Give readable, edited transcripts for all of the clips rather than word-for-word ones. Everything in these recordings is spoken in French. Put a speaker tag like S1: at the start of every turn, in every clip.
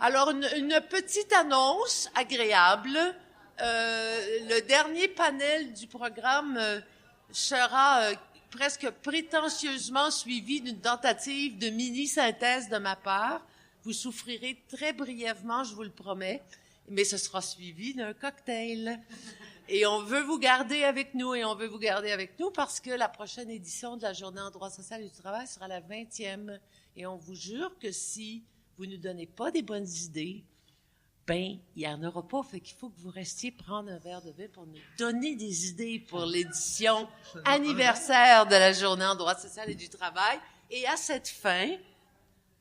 S1: Alors, une petite annonce agréable. Le dernier panel du programme sera presque prétentieusement suivi d'une tentative de mini-synthèse de ma part. Vous souffrirez très brièvement, je vous le promets, mais ce sera suivi d'un cocktail. Et on veut vous garder avec nous, parce que la prochaine édition de la Journée en droit social et du travail sera la 20e. Et on vous jure que si vous ne nous donnez pas des bonnes idées, il n'y en aura pas. Fait qu'il faut que vous restiez prendre un verre de vin pour nous donner des idées pour l'édition anniversaire de la Journée en droit social et du travail. Et à cette fin,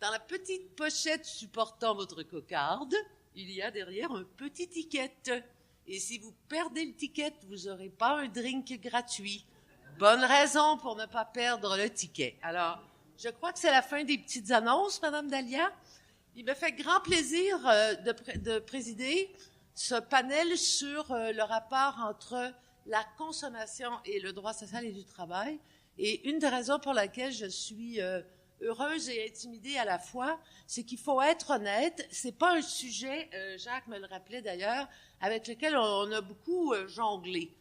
S1: dans la petite pochette supportant votre cocarde, il y a derrière un petit ticket. Et si vous perdez le ticket, vous n'aurez pas un drink gratuit. Bonne raison pour ne pas perdre le ticket. Alors, je crois que c'est la fin des petites annonces, Madame Dalia. Il me fait grand plaisir de présider ce panel sur le rapport entre la consommation et le droit social et du travail. Et une des raisons pour laquelle je suis heureuse et intimidée à la fois, c'est qu'il faut être honnête. C'est pas un sujet, Jacques me le rappelait d'ailleurs, avec lequel on a beaucoup jonglé,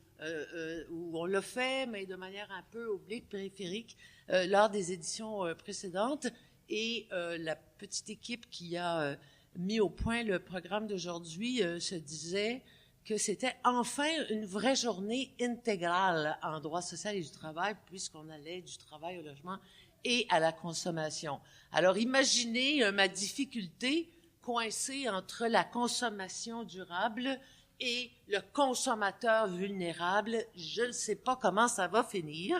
S1: où on l'a fait, mais de manière un peu oblique, périphérique, lors des éditions précédentes. Et la petite équipe qui a mis au point le programme d'aujourd'hui se disait que c'était enfin une vraie journée intégrale en droit social et du travail, puisqu'on allait du travail au logement et à la consommation. Alors, imaginez ma difficulté coincée entre la consommation durable et le consommateur vulnérable. Je ne sais pas comment ça va finir,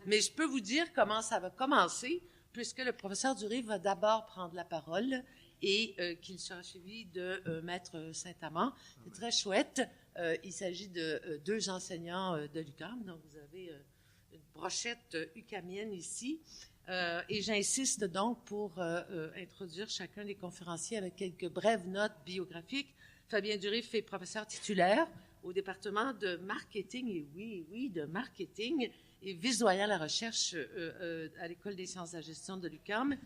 S1: mais je peux vous dire comment ça va commencer, puisque le professeur Dury va d'abord prendre la parole et qu'il sera suivi de Maître Saint-Amand. C'est très chouette. Il s'agit de deux enseignants de l'UQAM, donc vous avez une brochette ucamienne ici. Et j'insiste donc pour introduire chacun des conférenciers avec quelques brèves notes biographiques. Fabien Dury fait professeur titulaire au département de marketing, et oui, de marketing, et vice-doyen à la recherche à l'École des sciences de la gestion de l'UQAM.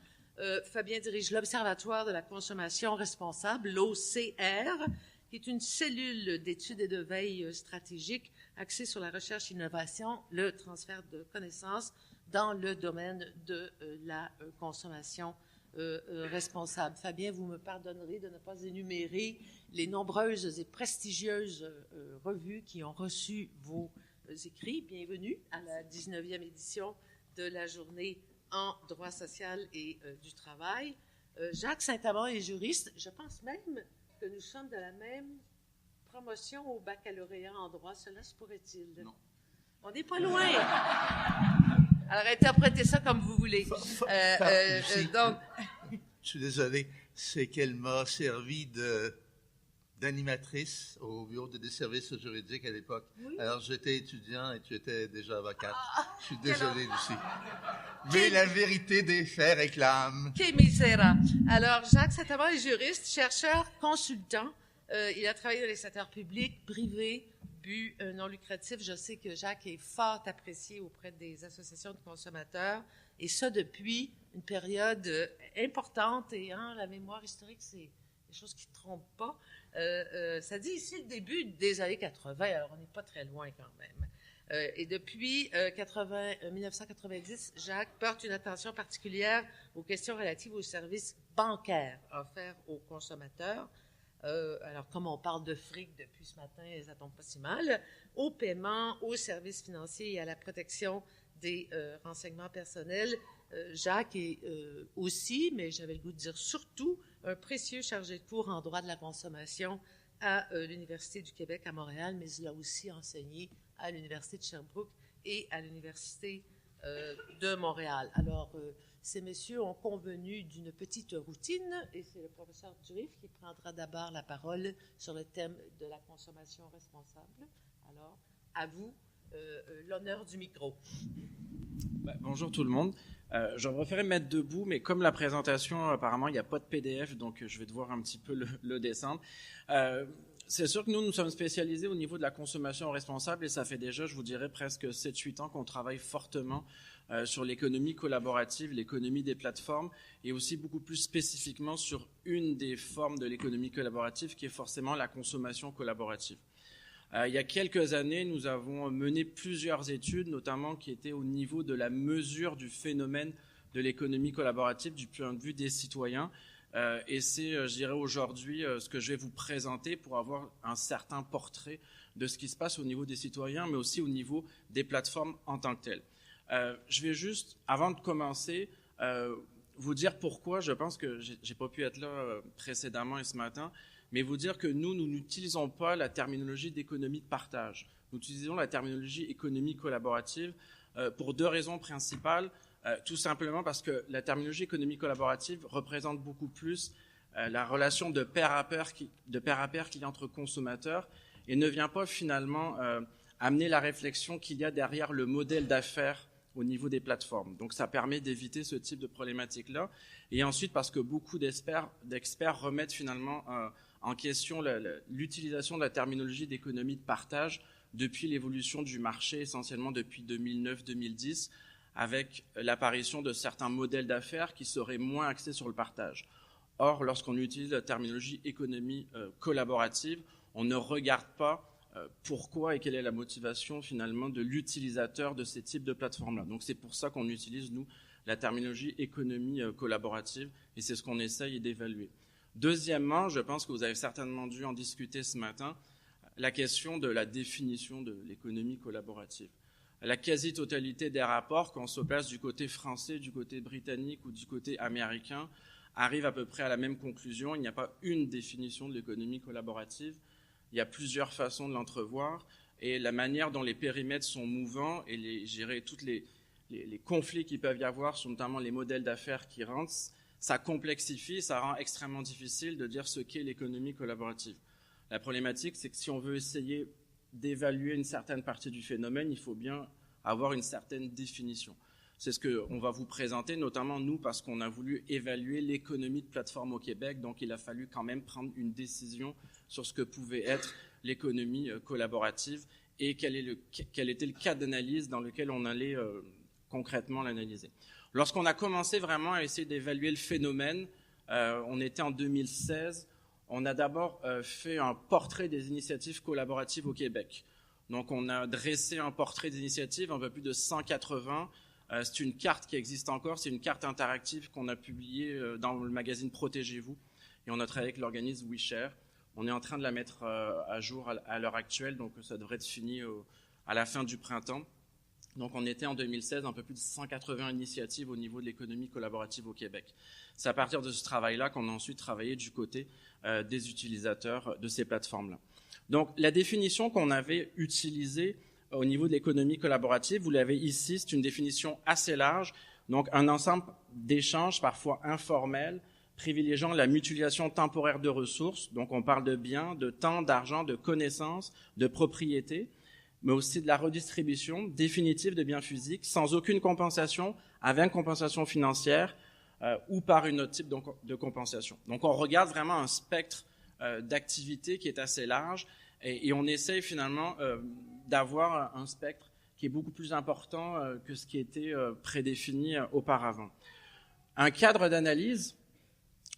S1: Fabien dirige l'Observatoire de la consommation responsable, l'OCR, qui est une cellule d'études et de veille stratégique axée sur la recherche et l'innovation, le transfert de connaissances dans le domaine de la consommation responsable. Fabien, vous me pardonnerez de ne pas énumérer les nombreuses et prestigieuses revues qui ont reçu vos écrits. Bienvenue à la 19e édition de la Journée en droit social et du travail. Jacques Saint-Amand est juriste. Je pense même que nous sommes de la même promotion au baccalauréat en droit. Cela se pourrait-il?
S2: Non.
S1: On n'est pas loin. Alors, interprétez ça comme vous voulez. Donc,
S2: je suis désolé, c'est qu'elle m'a servi d'animatrice au bureau des services juridiques à l'époque. Oui. Alors, j'étais étudiant et tu étais déjà avocate. Je suis désolé, Lucie. Mais la vérité des faits réclame.
S1: Que misère. Alors, Jacques Saint-Amand est juriste, chercheur, consultant. Il a travaillé dans les secteurs publics, privés, but non lucratif. Je sais que Jacques est fort apprécié auprès des associations de consommateurs, et ça depuis une période importante. Et la mémoire historique, c'est des choses qui ne trompent pas. Ça dit ici le début des années 80, alors on n'est pas très loin quand même. Et depuis 1990, Jacques porte une attention particulière aux questions relatives aux services bancaires offerts aux consommateurs. Alors, comme on parle de fric depuis ce matin, ça tombe pas si mal, au paiement, aux services financiers et à la protection des renseignements personnels. Jacques est aussi, mais j'avais le goût de dire surtout, un précieux chargé de cours en droit de la consommation à l'Université du Québec à Montréal, mais il a aussi enseigné à l'Université de Sherbrooke et à l'Université de Montréal. Alors, ces messieurs ont convenu d'une petite routine, et c'est le professeur Dury qui prendra d'abord la parole sur le thème de la consommation responsable. Alors, à vous l'honneur du micro.
S3: Bonjour tout le monde. J'aurais préféré me mettre debout, mais comme la présentation, apparemment, il n'y a pas de PDF, donc je vais devoir un petit peu le descendre. c'est sûr que nous sommes spécialisés au niveau de la consommation responsable et ça fait déjà, je vous dirais, presque 7-8 ans qu'on travaille fortement sur l'économie collaborative, l'économie des plateformes et aussi beaucoup plus spécifiquement sur une des formes de l'économie collaborative qui est forcément la consommation collaborative. Il y a quelques années, nous avons mené plusieurs études, notamment qui étaient au niveau de la mesure du phénomène de l'économie collaborative du point de vue des citoyens. Et c'est, je dirais aujourd'hui, ce que je vais vous présenter pour avoir un certain portrait de ce qui se passe au niveau des citoyens, mais aussi au niveau des plateformes en tant que telles. Je vais juste, avant de commencer, vous dire pourquoi, je pense que j'ai pas pu être là précédemment et ce matin, mais vous dire que nous n'utilisons pas la terminologie d'économie de partage. Nous utilisons la terminologie économie collaborative pour 2 raisons principales. Tout simplement parce que la terminologie économie collaborative représente beaucoup plus la relation de pair à pair qu'il y a entre consommateurs et ne vient pas finalement amener la réflexion qu'il y a derrière le modèle d'affaires au niveau des plateformes. Donc ça permet d'éviter ce type de problématique-là. Et ensuite parce que beaucoup d'experts remettent finalement en question l'utilisation de la terminologie d'économie de partage depuis l'évolution du marché, essentiellement depuis 2009-2010, avec l'apparition de certains modèles d'affaires qui seraient moins axés sur le partage. Or, lorsqu'on utilise la terminologie économie collaborative, on ne regarde pas pourquoi et quelle est la motivation finalement de l'utilisateur de ces types de plateformes-là. Donc c'est pour ça qu'on utilise, nous, la terminologie économie collaborative et c'est ce qu'on essaye d'évaluer. Deuxièmement, je pense que vous avez certainement dû en discuter ce matin, la question de la définition de l'économie collaborative. La quasi-totalité des rapports, qu'on se place du côté français, du côté britannique ou du côté américain, arrivent à peu près à la même conclusion. Il n'y a pas une définition de l'économie collaborative. Il y a plusieurs façons de l'entrevoir. Et la manière dont les périmètres sont mouvants et tous les conflits qui peuvent y avoir, sur notamment les modèles d'affaires qui rentrent, ça complexifie, ça rend extrêmement difficile de dire ce qu'est l'économie collaborative. La problématique, c'est que si on veut essayer d'évaluer une certaine partie du phénomène, il faut bien avoir une certaine définition. C'est ce qu'on va vous présenter, notamment nous, parce qu'on a voulu évaluer l'économie de plateforme au Québec, donc il a fallu quand même prendre une décision sur ce que pouvait être l'économie collaborative et quel était le cas d'analyse dans lequel on allait concrètement l'analyser. Lorsqu'on a commencé vraiment à essayer d'évaluer le phénomène, on était en 2016, on a d'abord fait un portrait des initiatives collaboratives au Québec. Donc, on a dressé un portrait des initiatives, un peu plus de 180. C'est une carte qui existe encore, c'est une carte interactive qu'on a publiée dans le magazine Protégez-vous. Et on a travaillé avec l'organisme WeShare. On est en train de la mettre à jour à l'heure actuelle, donc ça devrait être fini à la fin du printemps. Donc, on était en 2016 un peu plus de 180 initiatives au niveau de l'économie collaborative au Québec. C'est à partir de ce travail-là qu'on a ensuite travaillé du côté des utilisateurs de ces plateformes-là. Donc, la définition qu'on avait utilisée au niveau de l'économie collaborative, vous l'avez ici, c'est une définition assez large. Donc, un ensemble d'échanges parfois informels, privilégiant la mutualisation temporaire de ressources. Donc, on parle de biens, de temps, d'argent, de connaissances, de propriété, mais aussi de la redistribution définitive de biens physiques sans aucune compensation, avec compensation financière ou par une autre type de compensation. Donc, on regarde vraiment un spectre d'activités qui est assez large et on essaye finalement d'avoir un spectre qui est beaucoup plus important que ce qui était prédéfini auparavant. Un cadre d'analyse,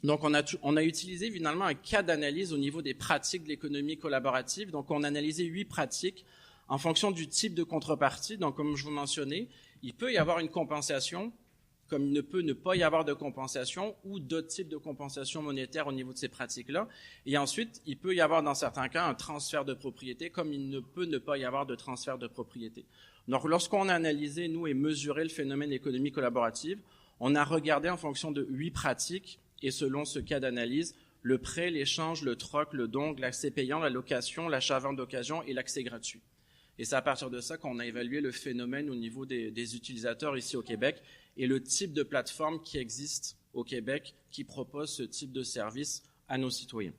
S3: donc on a utilisé finalement un cadre d'analyse au niveau des pratiques de l'économie collaborative. Donc, on a analysé 8 pratiques en fonction du type de contrepartie. Donc, comme je vous mentionnais, il peut y avoir une compensation, comme il ne peut ne pas y avoir de compensation ou d'autres types de compensation monétaire au niveau de ces pratiques-là. Et ensuite, il peut y avoir dans certains cas un transfert de propriété, comme il ne peut ne pas y avoir de transfert de propriété. Donc, lorsqu'on a analysé, nous, et mesuré le phénomène d'économie collaborative, on a regardé en fonction de 8 pratiques et selon ce cas d'analyse, le prêt, l'échange, le troc, le don, l'accès payant, la location, l'achat-vente d'occasion et l'accès gratuit. Et c'est à partir de ça qu'on a évalué le phénomène au niveau des utilisateurs ici au Québec et le type de plateforme qui existe au Québec qui propose ce type de service à nos citoyens.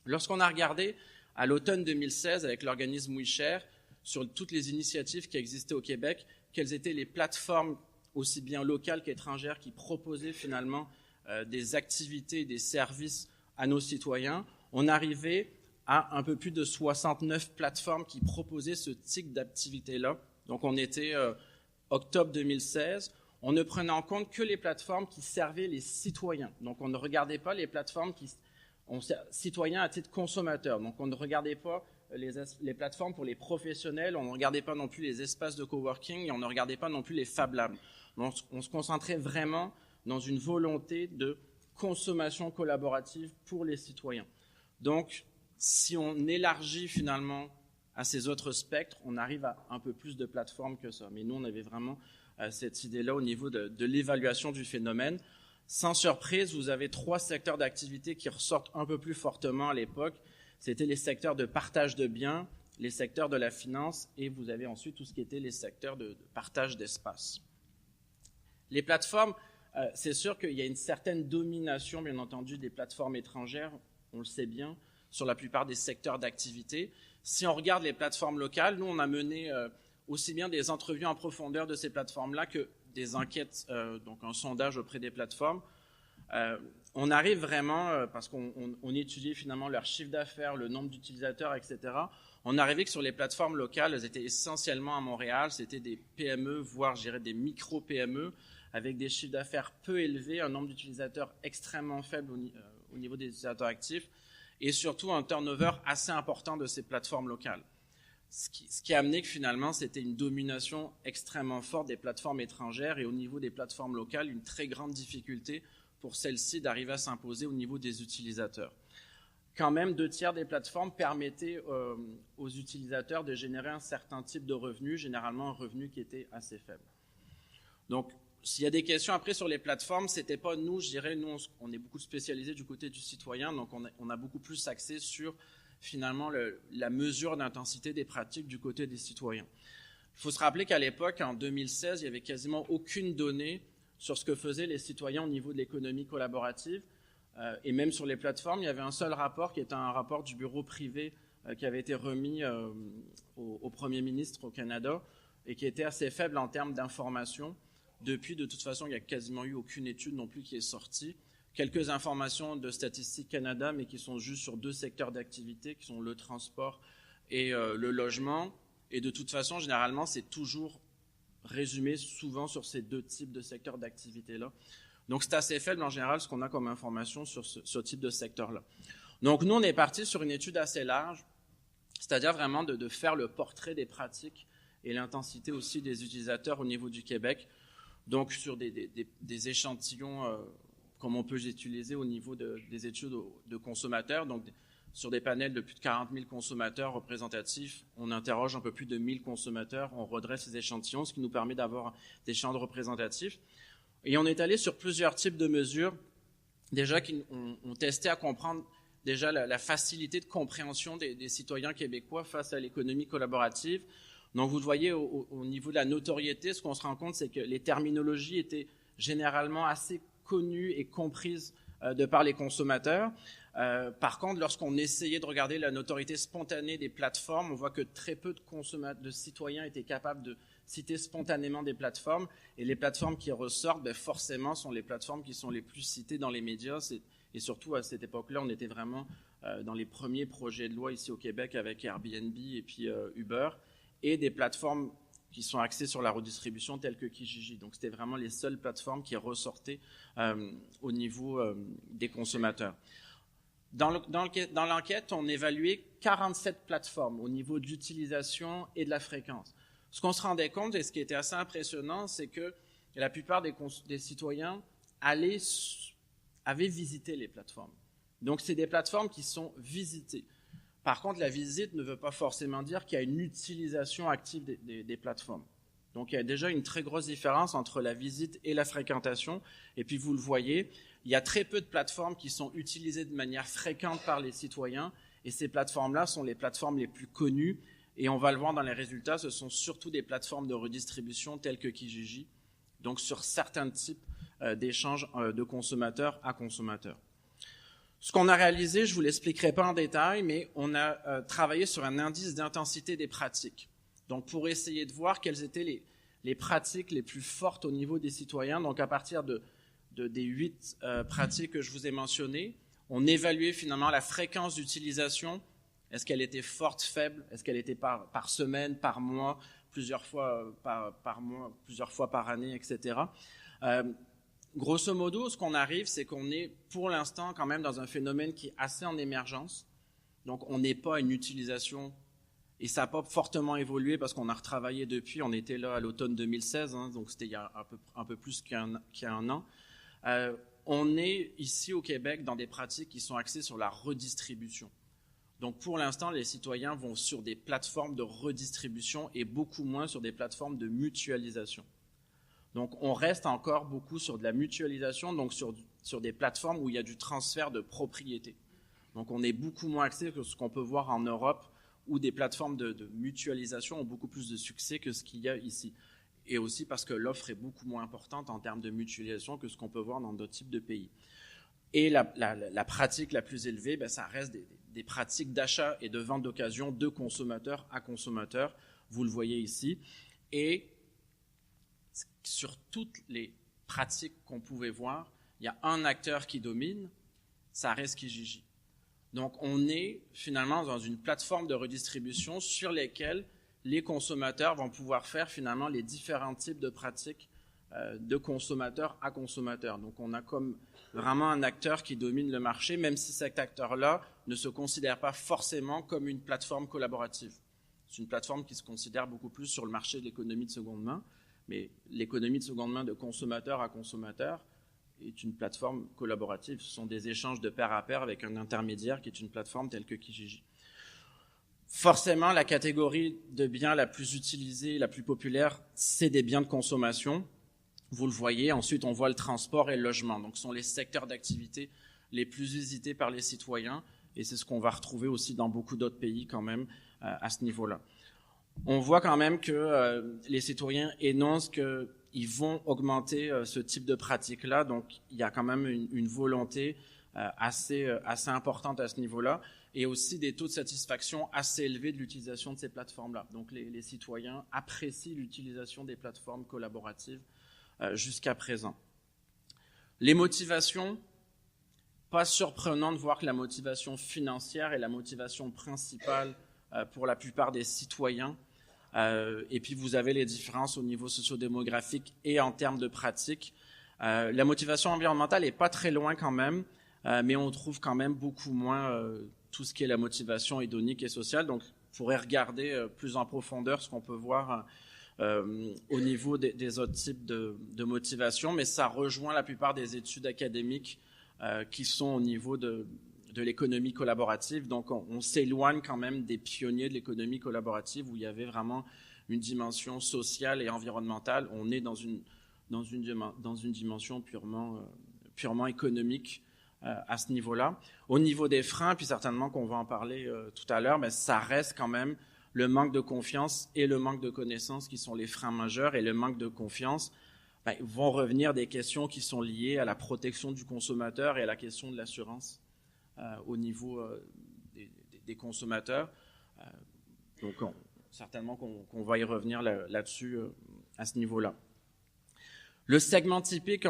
S3: Lorsqu'on a regardé à l'automne 2016 avec l'organisme WeShare sur toutes les initiatives qui existaient au Québec, quelles étaient les plateformes aussi bien locales qu'étrangères qui proposaient finalement des activités, des services à nos citoyens, on arrivait à un peu plus de 69 plateformes qui proposaient ce type d'activité-là. Donc, on était octobre 2016. On ne prenait en compte que les plateformes qui servaient les citoyens. Donc, on ne regardait pas les plateformes citoyens à titre consommateur. Donc, on ne regardait pas les plateformes pour les professionnels, on ne regardait pas non plus les espaces de coworking et on ne regardait pas non plus les Fab Labs. Donc, on se concentrait vraiment dans une volonté de consommation collaborative pour les citoyens. Donc, si on élargit finalement à ces autres spectres, on arrive à un peu plus de plateformes que ça. Mais nous, on avait vraiment cette idée-là au niveau de l'évaluation du phénomène. Sans surprise, vous avez 3 secteurs d'activité qui ressortent un peu plus fortement à l'époque. C'était les secteurs de partage de biens, les secteurs de la finance et vous avez ensuite tout ce qui était les secteurs de partage d'espace. Les plateformes, c'est sûr qu'il y a une certaine domination, bien entendu, des plateformes étrangères, on le sait bien, sur la plupart des secteurs d'activité. Si on regarde les plateformes locales, nous, on a mené aussi bien des entrevues en profondeur de ces plateformes-là que des enquêtes, donc un sondage auprès des plateformes. On arrive vraiment, parce qu'on étudiait finalement leur chiffre d'affaires, le nombre d'utilisateurs, etc. On arrivait que sur les plateformes locales, elles étaient essentiellement à Montréal, c'était des PME, voire je dirais des micro-PME, avec des chiffres d'affaires peu élevés, un nombre d'utilisateurs extrêmement faible au niveau des utilisateurs actifs, et surtout un turnover assez important de ces plateformes locales. Ce qui a amené que finalement, c'était une domination extrêmement forte des plateformes étrangères et au niveau des plateformes locales, une très grande difficulté pour celles-ci d'arriver à s'imposer au niveau des utilisateurs. Quand même, 2/3 des plateformes permettaient aux utilisateurs de générer un certain type de revenu, généralement un revenu qui était assez faible. Donc, s'il y a des questions après sur les plateformes, c'était pas nous, je dirais, nous, on est beaucoup spécialisés du côté du citoyen, donc on a beaucoup plus axé sur finalement la mesure d'intensité des pratiques du côté des citoyens. Il faut se rappeler qu'à l'époque, en 2016, il n'y avait quasiment aucune donnée sur ce que faisaient les citoyens au niveau de l'économie collaborative. Et même sur les plateformes, il y avait un seul rapport qui était un rapport du bureau privé qui avait été remis au Premier ministre au Canada et qui était assez faible en termes d'information. Depuis, de toute façon, il n'y a quasiment eu aucune étude non plus qui est sortie. Quelques informations de Statistique Canada, mais qui sont juste sur 2 secteurs d'activité, qui sont le transport et le logement. Et de toute façon, généralement, c'est toujours résumé souvent sur ces 2 types de secteurs d'activité-là. Donc, c'est assez faible en général ce qu'on a comme information sur ce type de secteur-là. Donc, nous, on est parti sur une étude assez large, c'est-à-dire vraiment de faire le portrait des pratiques et l'intensité aussi des utilisateurs au niveau du Québec. Donc, sur des échantillons comme on peut utiliser au niveau des études de consommateurs. Donc, sur des panels de plus de 40 000 consommateurs représentatifs, on interroge un peu plus de 1000 consommateurs, on redresse ces échantillons, ce qui nous permet d'avoir des champs représentatifs. Et on est allé sur plusieurs types de mesures, déjà qui ont testé à comprendre déjà la facilité de compréhension des citoyens québécois face à l'économie collaborative. Donc, vous le voyez, au niveau de la notoriété, ce qu'on se rend compte, c'est que les terminologies étaient généralement assez connues et comprises de par les consommateurs. Par contre, lorsqu'on essayait de regarder la notoriété spontanée des plateformes, on voit que très peu de citoyens étaient capables de citer spontanément des plateformes. Et les plateformes qui ressortent, forcément, sont les plateformes qui sont les plus citées dans les médias. Et surtout, à cette époque-là, on était vraiment dans les premiers projets de loi ici au Québec avec Airbnb et puis Uber, et des plateformes qui sont axées sur la redistribution telles que Kijiji. Donc, c'était vraiment les seules plateformes qui ressortaient au niveau des consommateurs. Dans l'enquête, on évaluait 47 plateformes au niveau d'utilisation et de la fréquence. Ce qu'on se rendait compte, et ce qui était assez impressionnant, c'est que la plupart des citoyens avaient visité les plateformes. Donc, c'est des plateformes qui sont visitées. Par contre, la visite ne veut pas forcément dire qu'il y a une utilisation active des plateformes. Donc, il y a déjà une très grosse différence entre la visite et la fréquentation. Et puis, vous le voyez, il y a très peu de plateformes qui sont utilisées de manière fréquente par les citoyens. Et ces plateformes-là sont les plateformes les plus connues. Et on va le voir dans les résultats, ce sont surtout des plateformes de redistribution telles que Kijiji. Donc, sur certains types d'échanges de consommateurs à consommateurs. Ce qu'on a réalisé, je ne vous l'expliquerai pas en détail, mais on a travaillé sur un indice d'intensité des pratiques. Donc, pour essayer de voir quelles étaient les pratiques les plus fortes au niveau des citoyens. Donc, à partir des 8 pratiques que je vous ai mentionnées, on évaluait finalement la fréquence d'utilisation Est-ce qu'elle était forte, faible? Est-ce qu'elle était par semaine, par mois, plusieurs fois par mois, plusieurs fois par année, etc. Grosso modo, ce qu'on arrive, c'est qu'on est pour l'instant quand même dans un phénomène qui est assez en émergence. Donc, on n'est pas à une utilisation, et ça n'a pas fortement évolué parce qu'on a retravaillé depuis. On était là à l'automne 2016, donc c'était il y a un peu plus qu'il y a un an. On est ici au Québec dans des pratiques qui sont axées sur la redistribution. Donc, pour l'instant, les citoyens vont sur des plateformes de redistribution et beaucoup moins sur des plateformes de mutualisation. Donc, on reste encore beaucoup sur de la mutualisation, donc sur des plateformes où il y a du transfert de propriété. Donc, on est beaucoup moins axé que ce qu'on peut voir en Europe, où des plateformes de mutualisation ont beaucoup plus de succès que ce qu'il y a ici. Et aussi parce que l'offre est beaucoup moins importante en termes de mutualisation que ce qu'on peut voir dans d'autres types de pays. Et la pratique la plus élevée, ça reste des pratiques d'achat et de vente d'occasion de consommateur à consommateur. Vous le voyez ici. Et sur toutes les pratiques qu'on pouvait voir, il y a un acteur qui domine, ça reste Kijiji. Donc, on est finalement dans une plateforme de redistribution sur lesquelles les consommateurs vont pouvoir faire finalement les différents types de pratiques de consommateur à consommateur. Donc, on a comme vraiment un acteur qui domine le marché, même si cet acteur-là ne se considère pas forcément comme une plateforme collaborative. C'est une plateforme qui se considère beaucoup plus sur le marché de l'économie de seconde main, mais l'économie de seconde main de consommateur à consommateur est une plateforme collaborative. Ce sont des échanges de pair à pair avec un intermédiaire qui est une plateforme telle que Kijiji. Forcément, la catégorie de biens la plus utilisée, la plus populaire, c'est des biens de consommation. Vous le voyez. Ensuite, on voit le transport et le logement. Donc, ce sont les secteurs d'activité les plus visités par les citoyens. Et c'est ce qu'on va retrouver aussi dans beaucoup d'autres pays quand même à ce niveau-là. On voit quand même que les citoyens énoncent qu'ils vont augmenter ce type de pratique-là. Donc, il y a quand même une volonté assez importante à ce niveau-là et aussi des taux de satisfaction assez élevés de l'utilisation de ces plateformes-là. Donc, les citoyens apprécient l'utilisation des plateformes collaboratives jusqu'à présent. Les motivations, pas surprenant de voir que la motivation financière est la motivation principale pour la plupart des citoyens. Et puis, vous avez les différences au niveau sociodémographique et en termes de pratique. La motivation environnementale n'est pas très loin quand même, mais on trouve quand même beaucoup moins tout ce qui est la motivation hédonique et sociale. Donc, il faudrait regarder plus en profondeur ce qu'on peut voir au niveau des autres types de motivation, mais ça rejoint la plupart des études académiques qui sont au niveau de l'économie collaborative. Donc, on s'éloigne quand même des pionniers de l'économie collaborative où il y avait vraiment une dimension sociale et environnementale. On est dans une dimension purement économique à ce niveau-là. Au niveau des freins, puis certainement qu'on va en parler tout à l'heure, mais ça reste quand même le manque de confiance et le manque de connaissances qui sont les freins majeurs. Et le manque de confiance vont revenir des questions qui sont liées à la protection du consommateur et à la question de l'assurance au niveau des consommateurs. Donc, certainement qu'on va y revenir là-dessus à ce niveau-là. Le segment typique,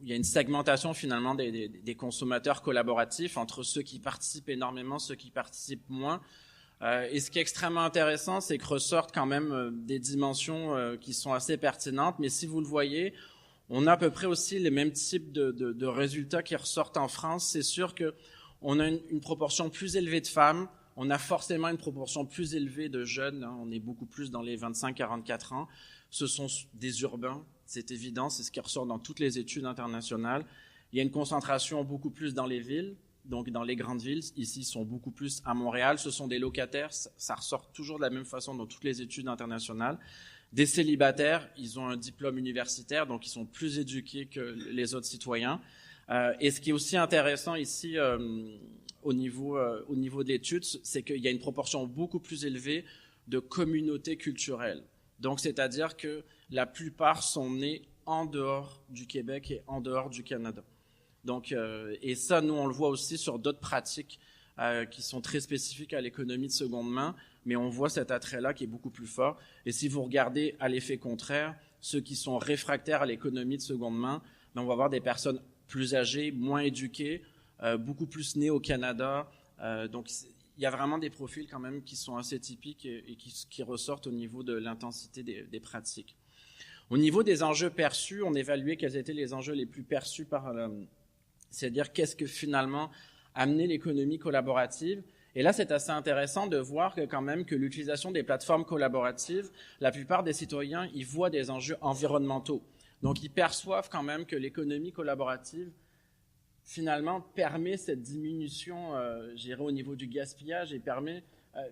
S3: il y a une segmentation finalement des consommateurs collaboratifs entre ceux qui participent énormément, ceux qui participent moins. Et ce qui est extrêmement intéressant, c'est que ressortent quand même des dimensions qui sont assez pertinentes. Mais si vous le voyez, on a à peu près aussi les mêmes types de résultats qui ressortent en France. C'est sûr qu'on a une proportion plus élevée de femmes. On a forcément une proportion plus élevée de jeunes. On est beaucoup plus dans les 25-44 ans. Ce sont des urbains, c'est évident. C'est ce qui ressort dans toutes les études internationales. Il y a une concentration beaucoup plus dans les villes, donc dans les grandes villes. Ici, ils sont beaucoup plus à Montréal. Ce sont des locataires. Ça ressort toujours de la même façon dans toutes les études internationales. Des célibataires, ils ont un diplôme universitaire, donc ils sont plus éduqués que les autres citoyens. Et ce qui est aussi intéressant ici au niveau de l'étude, c'est qu'il y a une proportion beaucoup plus élevée de communautés culturelles. Donc, c'est-à-dire que la plupart sont nés en dehors du Québec et en dehors du Canada. Donc, et ça, nous, on le voit aussi sur d'autres pratiques qui sont très spécifiques à l'économie de seconde main, mais on voit cet attrait-là qui est beaucoup plus fort. Et si vous regardez à l'effet contraire, ceux qui sont réfractaires à l'économie de seconde main, on va avoir des personnes plus âgées, moins éduquées, beaucoup plus nés au Canada. Donc, il y a vraiment des profils quand même qui sont assez typiques et qui ressortent au niveau de l'intensité des pratiques. Au niveau des enjeux perçus, on évaluait quels étaient les enjeux les plus perçus c'est-à-dire qu'est-ce que finalement amenait l'économie collaborative. Et là, c'est assez intéressant de voir quand même que l'utilisation des plateformes collaboratives, la plupart des citoyens y voient des enjeux environnementaux. Donc, ils perçoivent quand même que l'économie collaborative finalement permet cette diminution, au niveau du gaspillage et permet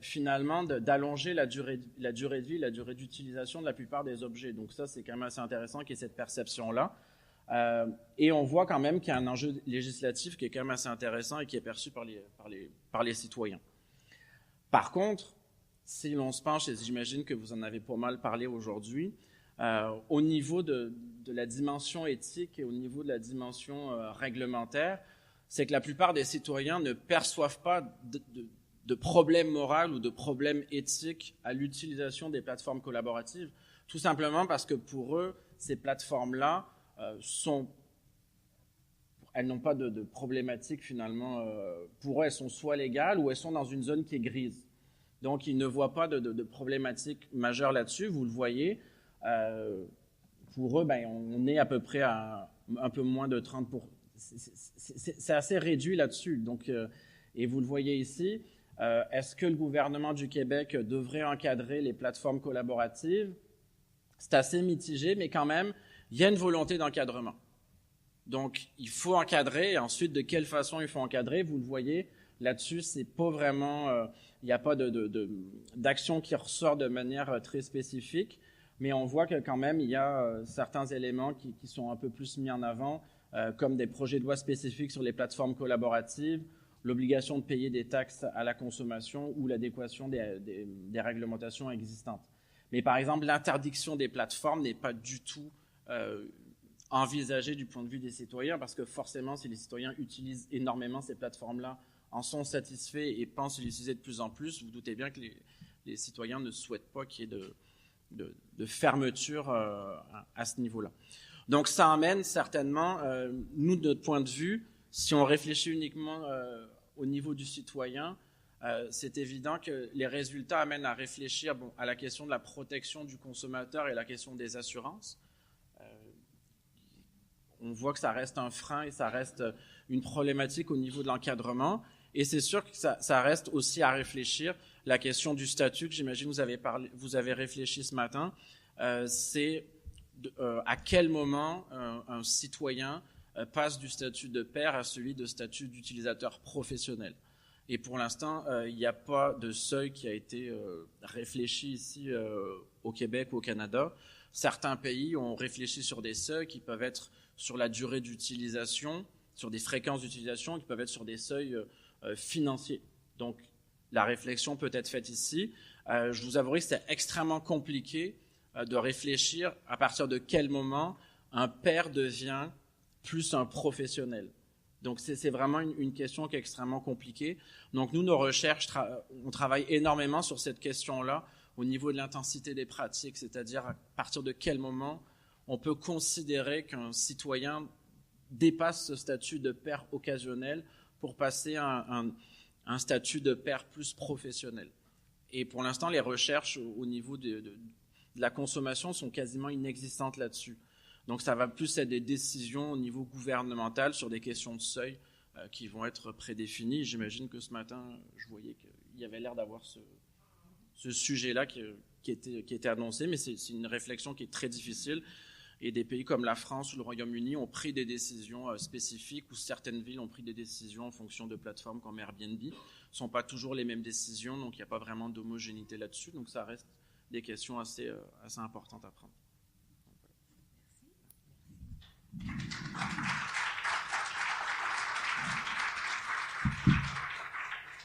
S3: finalement d'allonger la durée de vie, la durée d'utilisation de la plupart des objets. Donc ça, c'est quand même assez intéressant qu'il y ait cette perception-là. Et on voit quand même qu'il y a un enjeu législatif qui est quand même assez intéressant et qui est perçu par les citoyens. Par contre, si l'on se penche, et j'imagine que vous en avez pas mal parlé aujourd'hui, au niveau de la dimension éthique et au niveau de la dimension réglementaire, c'est que la plupart des citoyens ne perçoivent pas de problème moral ou de problème éthique à l'utilisation des plateformes collaboratives, tout simplement parce que pour eux, ces plateformes-là elles n'ont pas de problématique finalement. Pour eux, elles sont soit légales ou elles sont dans une zone qui est grise. Donc, ils ne voient pas de problématique majeure là-dessus, vous le voyez. Pour eux, on est à peu près à un peu moins de 30%. C'est assez réduit là-dessus. Donc, et vous le voyez ici, est-ce que le gouvernement du Québec devrait encadrer les plateformes collaboratives? C'est assez mitigé, mais quand même, il y a une volonté d'encadrement. Donc, il faut encadrer, et ensuite, de quelle façon il faut encadrer? Vous le voyez, là-dessus, c'est pas vraiment... il n'y a pas d'action qui ressort de manière très spécifique, mais on voit que quand même, il y a certains éléments qui sont un peu plus mis en avant, comme des projets de loi spécifiques sur les plateformes collaboratives, l'obligation de payer des taxes à la consommation ou l'adéquation des réglementations existantes. Mais par exemple, l'interdiction des plateformes n'est pas du tout envisagée du point de vue des citoyens, parce que forcément, si les citoyens utilisent énormément ces plateformes-là, en sont satisfaits et pensent les utiliser de plus en plus, vous doutez bien que les citoyens ne souhaitent pas qu'il y ait de fermeture à ce niveau-là. Donc ça amène certainement, nous, de notre point de vue, si on réfléchit uniquement au niveau du citoyen, c'est évident que les résultats amènent à réfléchir à la question de la protection du consommateur et la question des assurances. On voit que ça reste un frein et ça reste une problématique au niveau de l'encadrement. Et c'est sûr que ça reste aussi à réfléchir. La question du statut que j'imagine vous avez réfléchi ce matin, c'est à quel moment un citoyen passe du statut de pair à celui de statut d'utilisateur professionnel. Et pour l'instant, il n'y a pas de seuil qui a été réfléchi ici au Québec ou au Canada. Certains pays ont réfléchi sur des seuils qui peuvent être sur la durée d'utilisation, sur des fréquences d'utilisation, qui peuvent être sur des seuils financiers. Donc, la réflexion peut être faite ici. Je vous avouerai que c'est extrêmement compliqué de réfléchir à partir de quel moment un pair devient plus un professionnel. Donc, c'est vraiment une question qui est extrêmement compliquée. Donc, nous, nos recherches, on travaille énormément sur cette question-là au niveau de l'intensité des pratiques, c'est-à-dire à partir de quel moment on peut considérer qu'un citoyen dépasse ce statut de pair occasionnel pour passer à un statut de pair plus professionnel. Et pour l'instant, les recherches au niveau de la consommation sont quasiment inexistantes là-dessus. Donc, ça va plus être des décisions au niveau gouvernemental sur des questions de seuil qui vont être prédéfinies. J'imagine que ce matin, je voyais qu'il y avait l'air d'avoir ce sujet-là qui était annoncé, mais c'est une réflexion qui est très difficile. Et des pays comme la France ou le Royaume-Uni ont pris des décisions spécifiques, ou certaines villes ont pris des décisions en fonction de plateformes comme Airbnb. Ce ne sont pas toujours les mêmes décisions, donc il n'y a pas vraiment d'homogénéité là-dessus. Donc ça reste des questions assez importantes à prendre.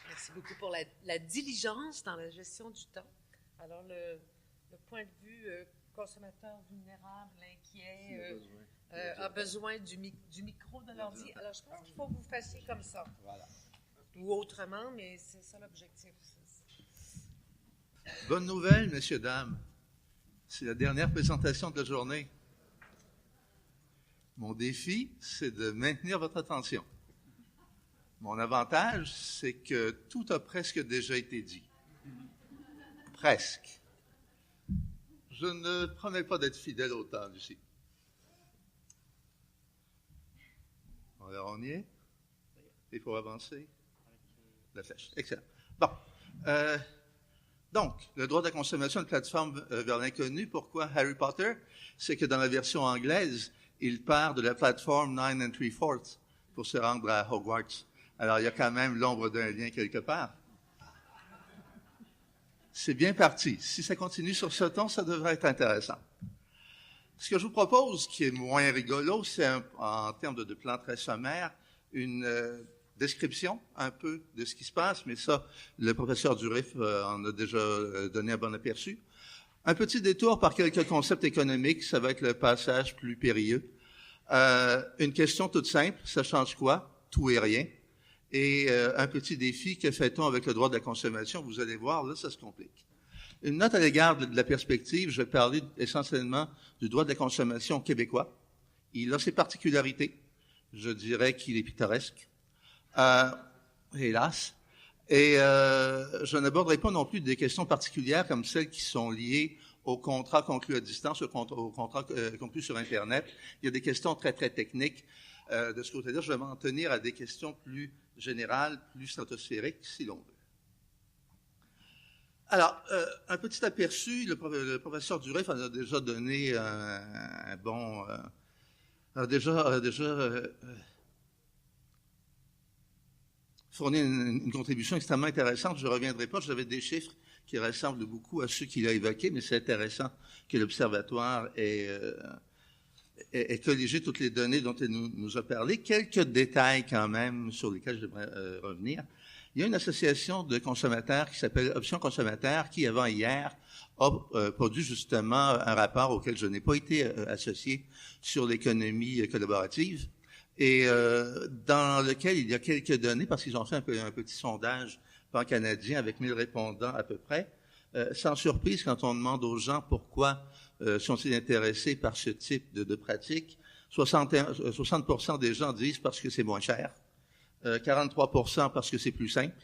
S1: Merci beaucoup pour la diligence dans la gestion du temps. Alors, le point de vue consommateur vulnérable, inquiet, a besoin du micro de l'ordi. Alors, je pense qu'il faut que vous fassiez comme ça.
S2: Voilà.
S1: Ou autrement, mais c'est ça l'objectif.
S2: Bonne nouvelle, messieurs, dames. C'est la dernière présentation de la journée. Mon défi, c'est de maintenir votre attention. Mon avantage, c'est que tout a presque déjà été dit. Presque. Je ne promets pas d'être fidèle au temps, Lucie. Alors, on y est? Il faut avancer. La flèche. Excellent. Bon. Donc, le droit de la consommation de plateforme vers l'inconnu. Pourquoi Harry Potter? C'est que dans la version anglaise, il part de la plateforme 9 3/4 pour se rendre à Hogwarts. Alors, il y a quand même l'ombre d'un lien quelque part. C'est bien parti. Si ça continue sur ce ton, ça devrait être intéressant. Ce que je vous propose, qui est moins rigolo, c'est en termes de plan très sommaire, une description un peu de ce qui se passe, mais ça, le professeur Durif en a déjà donné un bon aperçu. Un petit détour par quelques concepts économiques, ça va être le passage plus périlleux. Une question toute simple, ça change quoi? Tout et rien. Et un petit défi, que fait-on avec le droit de la consommation? Vous allez voir, là, ça se complique. Une note à l'égard de la perspective, je vais parler essentiellement du droit de la consommation québécois. Il a ses particularités. Je dirais qu'il est pittoresque. Hélas. Et je n'aborderai pas non plus des questions particulières comme celles qui sont liées aux contrats conclus à distance, aux contrats conclus sur Internet. Il y a des questions très, très techniques. De ce côté-là, je vais m'en tenir à des questions plus générales, plus stratosphériques, si l'on veut. Alors, un petit aperçu, le professeur Durif en a déjà donné un bon... fourni une contribution extrêmement intéressante. Je ne reviendrai pas, j'avais des chiffres qui ressemblent beaucoup à ceux qu'il a évoqués, mais c'est intéressant que l'Observatoire ait colligé toutes les données dont il nous a parlé. Quelques détails quand même sur lesquels je devrais revenir. Il y a une association de consommateurs qui s'appelle Options Consommateurs qui, avant hier, a produit justement un rapport auquel je n'ai pas été associé sur l'économie collaborative et dans lequel il y a quelques données, parce qu'ils ont fait un petit sondage pan-canadien avec 1000 répondants à peu près. Sans surprise, quand on demande aux gens pourquoi sont-ils intéressés par ce type de pratique, 60% des gens disent parce que c'est moins cher, 43% parce que c'est plus simple,